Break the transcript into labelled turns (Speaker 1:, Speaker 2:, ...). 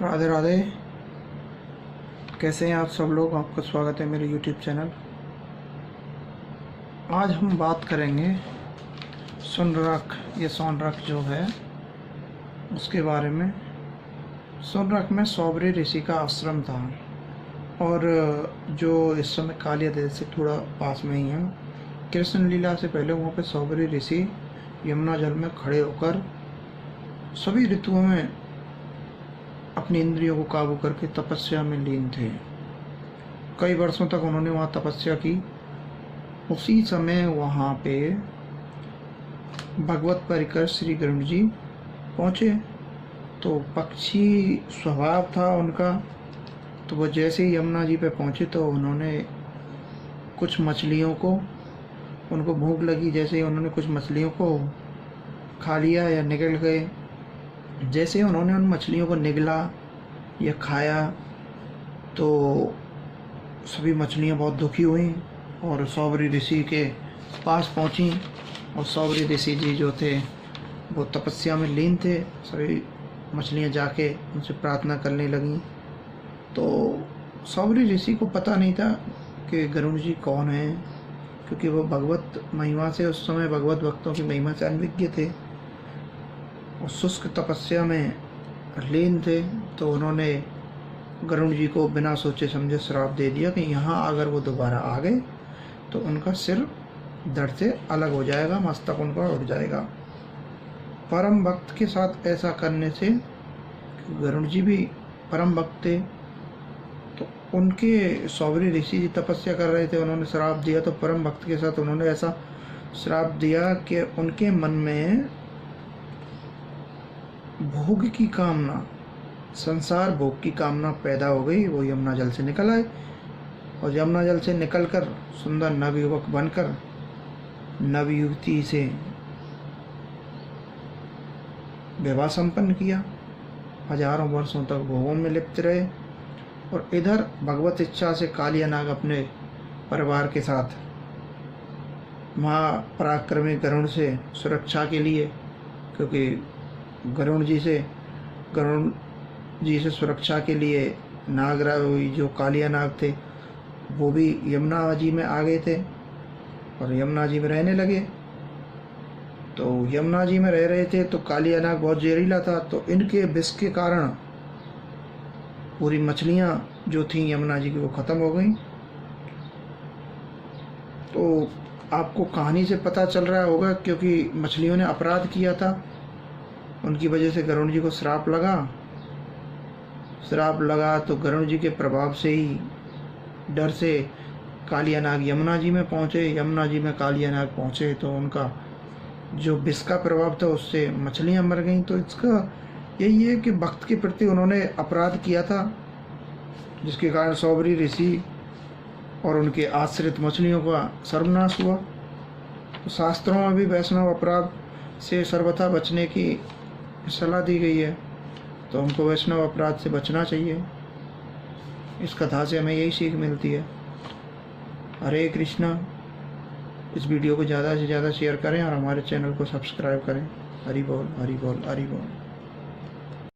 Speaker 1: राधे राधे। कैसे हैं आप सब लोग? आपका स्वागत है मेरे YouTube चैनल। आज हम बात करेंगे सुनरक या सोनरक जो है उसके बारे में। सोनरक में सौबरी ऋषि का आश्रम था और जो इस समय कालिया देश से थोड़ा पास में ही है। कृष्ण लीला से पहले वहाँ पे सौबरी ऋषि यमुना जल में खड़े होकर सभी ऋतुओं में अपनी इंद्रियों को काबू करके तपस्या में लीन थे। कई वर्षों तक उन्होंने वहाँ तपस्या की। उसी समय वहाँ पे भगवत परिकर श्री गरुड़ जी पहुँचे। तो पक्षी स्वभाव था उनका, तो वो जैसे ही यमुना जी पे पहुँचे तो उन्होंने कुछ मछलियों को, उनको भूख लगी, जैसे ही उन्होंने कुछ मछलियों को खा लिया या निगल गए। जैसे उन्होंने उन मछलियों को निगला या खाया तो सभी मछलियां बहुत दुखी हुई और सौबरी ऋषि के पास पहुंची। और सौबरी ऋषि जी जो थे वो तपस्या में लीन थे। सभी मछलियां जाके उनसे प्रार्थना करने लगीं। तो सौबरी ऋषि को पता नहीं था कि गरुड़ जी कौन हैं, क्योंकि वो भगवत महिमा से, उस समय भगवत भक्तों की महिमा से अनभिज्ञ थे और शुष्क तपस्या में लीन थे। तो उन्होंने गरुड़ जी को बिना सोचे समझे श्राप दे दिया कि यहाँ अगर वो दोबारा आ गए तो उनका सिर धड़ से अलग हो जाएगा, मस्तक उनका उड़ जाएगा। परम भक्त के साथ ऐसा करने से, गरुड़ जी भी परम भक्त थे, तो उनके सौबरी ऋषि जी तपस्या कर रहे थे, उन्होंने श्राप दिया। तो परम भक्त के साथ उन्होंने ऐसा श्राप दिया कि उनके मन में भोग की कामना, संसार भोग की कामना पैदा हो गई। वो यमुना जल से निकल आए और यमुना जल से निकलकर सुंदर नवयुवक बनकर नवयुवती से विवाह संपन्न किया। हजारों वर्षों तक भोगों में लिप्त रहे और इधर भगवत इच्छा से कालिया नाग अपने परिवार के साथ महापराक्रमी गरुड़ से सुरक्षा के लिए, क्योंकि गरुड़ जी से सुरक्षा के लिए नागराज जो कालिया नाग थे वो भी यमुना जी में आ गए थे और यमुना जी में रहने लगे। तो यमुना जी में रह रहे थे तो कालिया नाग बहुत जहरीला था, तो इनके विष के कारण पूरी मछलियां जो थी यमुना जी की वो ख़त्म हो गई। तो आपको कहानी से पता चल रहा होगा, क्योंकि मछलियों ने अपराध किया था, उनकी वजह से गरुड़ जी को श्राप लगा। तो गरुड़ जी के प्रभाव से ही, डर से कालिया नाग यमुना जी में पहुँचे। यमुना जी में कालिया नाग पहुँचे तो उनका जो विष का प्रभाव था उससे मछलियाँ मर गईं। तो इसका यही है कि भक्त के प्रति उन्होंने अपराध किया था, जिसके कारण सौबरी ऋषि और उनके आश्रित मछलियों का सर्वनाश हुआ। तो शास्त्रों में भी वैष्णव अपराध से सर्वथा बचने की सलाह दी गई है, तो हमको वैष्णव अपराध से बचना चाहिए। इस कथा से हमें यही सीख मिलती है। हरे कृष्णा। इस वीडियो को ज़्यादा से ज़्यादा शेयर करें और हमारे चैनल को सब्सक्राइब करें। हरि बोल, हरि बोल, हरि बोल।